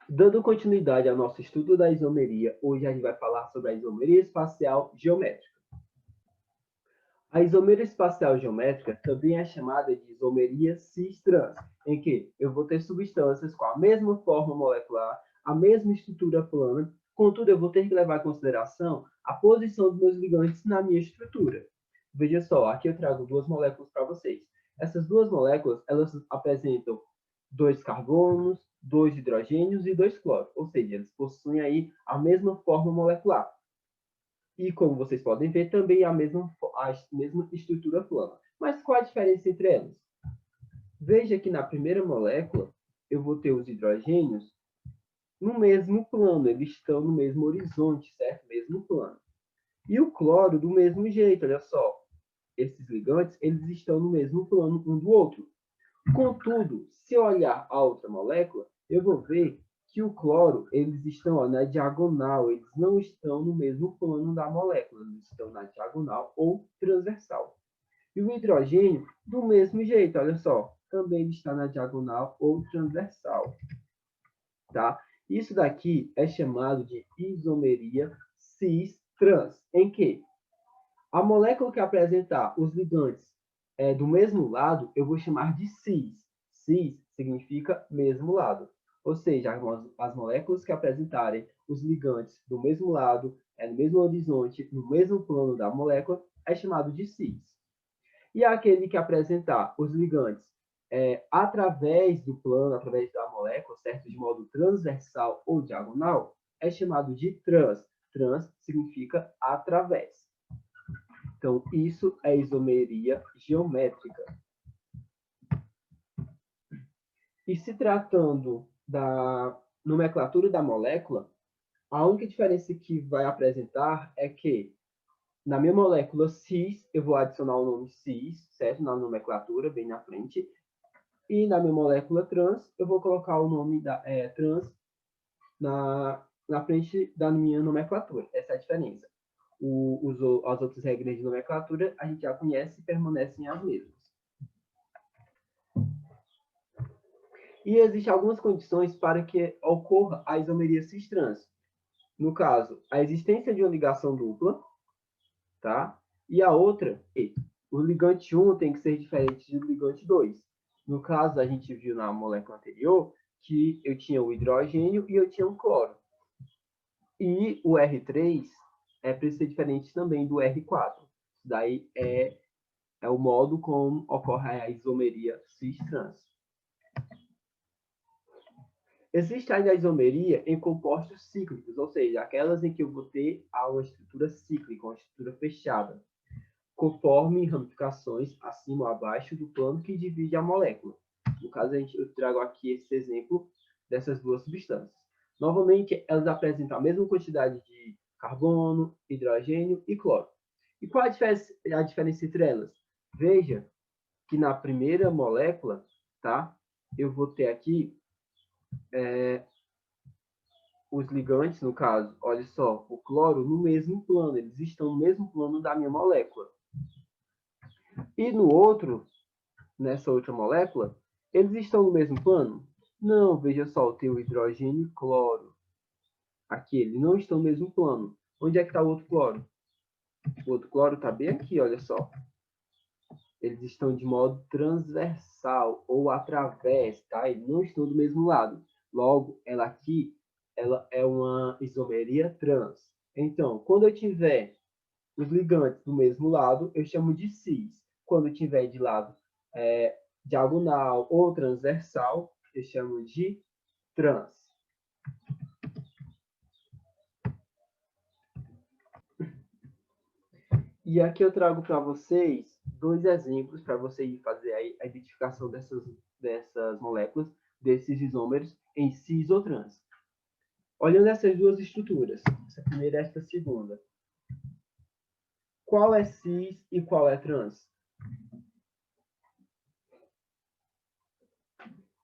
Dando continuidade ao nosso estudo da isomeria, hoje a gente vai falar sobre a isomeria espacial geométrica. A isomeria espacial geométrica também é chamada de isomeria cis-trans, em que eu vou ter substâncias com a mesma forma molecular, a mesma estrutura plana, contudo eu vou ter que levar em consideração a posição dos meus ligantes na minha estrutura. Veja só, aqui eu trago duas moléculas para vocês. Essas duas moléculas, elas apresentam 2 carbonos, 2 hidrogênios e 2 cloros, ou seja, eles possuem aí a mesma forma molecular. E como vocês podem ver, também a mesma estrutura plana. Mas qual a diferença entre elas? Veja que na primeira molécula, eu vou ter os hidrogênios no mesmo plano, eles estão no mesmo horizonte, certo? Mesmo plano. E o cloro do mesmo jeito, olha só. Esses ligantes, eles estão no mesmo plano um do outro. Contudo, se eu olhar a outra molécula, eu vou ver que o cloro, eles estão na diagonal, eles não estão no mesmo plano da molécula, eles estão na diagonal ou transversal. E o hidrogênio, do mesmo jeito, olha só, também ele está na diagonal ou transversal. Tá? Isso daqui é chamado de isomeria cis-trans, em que a molécula que apresentar os ligantes do mesmo lado, eu vou chamar de cis. Cis significa mesmo lado. Ou seja, as moléculas que apresentarem os ligantes do mesmo lado, no mesmo horizonte, no mesmo plano da molécula, é chamado de cis. E aquele que apresentar os ligantes através do plano, através da molécula, certo? De modo transversal ou diagonal, é chamado de trans. Trans significa através. Então, isso é isomeria geométrica. E se tratando da nomenclatura da molécula, a única diferença que vai apresentar é que na minha molécula cis, eu vou adicionar o nome cis, certo? Na nomenclatura, bem na frente. E na minha molécula trans, eu vou colocar o nome da trans na frente da minha nomenclatura. Essa é a diferença. As outras regras de nomenclatura a gente já conhece e permanecem as mesmas. E existem algumas condições para que ocorra a isomeria cis-trans. No caso, a existência de uma ligação dupla, tá? E a outra, o ligante 1 tem que ser diferente do ligante 2. No caso, a gente viu na molécula anterior que eu tinha o hidrogênio e eu tinha um cloro. E o R3 precisa ser diferente também do R4. Isso daí é o modo como ocorre a isomeria cis-trans. Existe ainda a isomeria em compostos cíclicos, ou seja, aquelas em que eu vou ter uma estrutura cíclica, uma estrutura fechada, conforme ramificações acima ou abaixo do plano que divide a molécula. No caso, eu trago aqui esse exemplo dessas duas substâncias. Novamente, elas apresentam a mesma quantidade de carbono, hidrogênio e cloro. E qual a diferença entre elas? Veja que na primeira molécula, tá? Eu vou ter aqui os ligantes, no caso, olha só, o cloro no mesmo plano, eles estão no mesmo plano da minha molécula. E no outro, nessa outra molécula, eles estão no mesmo plano? Não, veja só, tem o hidrogênio e cloro. Aqui, eles não estão no mesmo plano. Onde é que está o outro cloro? O outro cloro está bem aqui, olha só. Eles estão de modo transversal ou através, tá? Eles não estão do mesmo lado. Logo, ela aqui, ela é uma isomeria trans. Então, quando eu tiver os ligantes do mesmo lado, eu chamo de cis. Quando eu tiver de lado diagonal ou transversal, eu chamo de trans. E aqui eu trago para vocês dois exemplos para você fazer a identificação dessas moléculas, desses isômeros em cis ou trans. Olhando essas duas estruturas, essa primeira e essa segunda, qual é cis e qual é trans?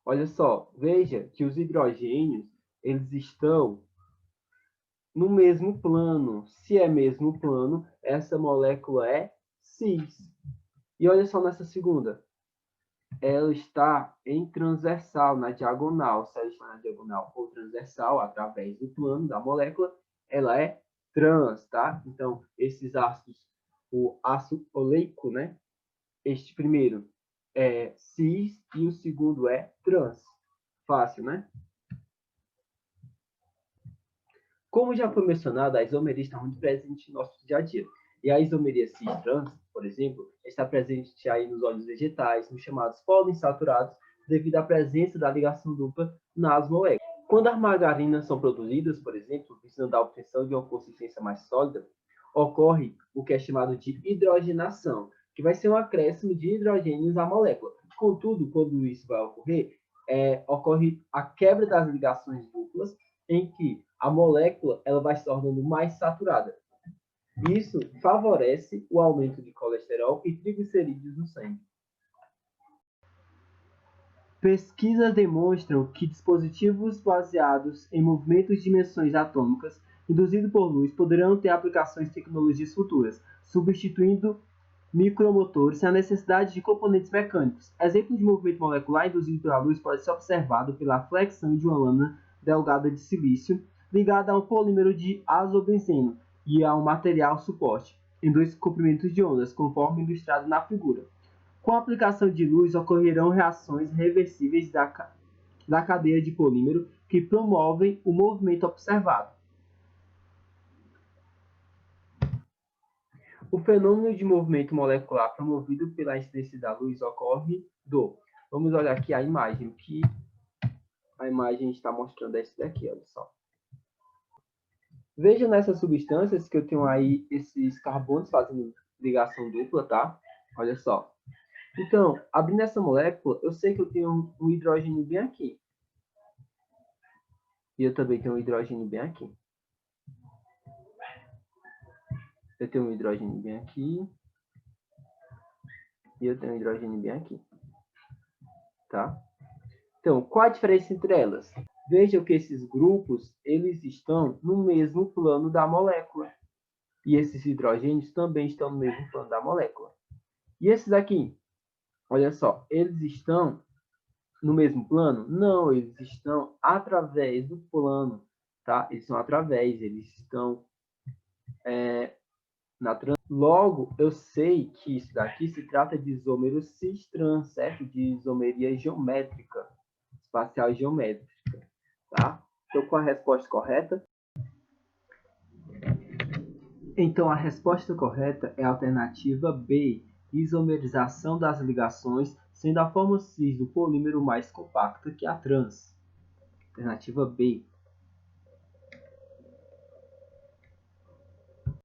Olha só, veja que os hidrogênios, eles estão no mesmo plano. Se é mesmo plano, essa molécula é cis. E olha só nessa segunda. ela está em transversal, na diagonal. Se ela está na diagonal ou transversal, através do plano da molécula, ela é trans, tá? Então, esses ácidos, o ácido oleico, né? Este primeiro é cis e o segundo é trans. Fácil, né? Como já foi mencionado, a isomeria está muito presente no nosso dia a dia. E a isomeria cis-trans, por exemplo, está presente aí nos óleos vegetais, nos chamados poliinsaturados, devido à presença da ligação dupla nas moléculas. Quando as margarinas são produzidas, por exemplo, visando a obtenção de uma consistência mais sólida, ocorre o que é chamado de hidrogenação, que vai ser um acréscimo de hidrogênios à molécula. Contudo, quando isso vai ocorrer, ocorre a quebra das ligações duplas, em que a molécula ela vai se tornando mais saturada. Isso favorece o aumento de colesterol e triglicerídeos no sangue. Pesquisas demonstram que dispositivos baseados em movimentos de dimensões atômicas induzidos por luz poderão ter aplicações em tecnologias futuras, substituindo micromotores sem a necessidade de componentes mecânicos. Exemplo de movimento molecular induzido pela luz pode ser observado pela flexão de uma lâmina delgada de silício ligada a um polímero de azobenzeno e a um material suporte, em dois comprimentos de ondas, conforme ilustrado na figura. Com a aplicação de luz, ocorrerão reações reversíveis da cadeia de polímero que promovem o movimento observado. O fenômeno de movimento molecular promovido pela incidência da luz ocorre Vamos olhar aqui a imagem, que a imagem está mostrando esse daqui, olha só. Veja nessas substâncias que eu tenho aí esses carbonos fazendo ligação dupla, tá? Olha só. Então, abrindo essa molécula, eu sei que eu tenho um hidrogênio bem aqui. E eu também tenho um hidrogênio bem aqui. Eu tenho um hidrogênio bem aqui. E eu tenho um hidrogênio bem aqui. Tá? Então, qual a diferença entre elas? Vejam que esses grupos, eles estão no mesmo plano da molécula. E esses hidrogênios também estão no mesmo plano da molécula. E esses aqui? Olha só, eles estão no mesmo plano? Não, eles estão através do plano, tá? Eles estão através, eles estão Logo, eu sei que isso daqui se trata de isômero cis-trans, certo? De isomeria geométrica, espacial geométrica, tá? Então, qual a resposta correta? Então, a resposta correta é a alternativa B, isomerização das ligações, sendo a forma cis do polímero mais compacta que a trans. Alternativa B.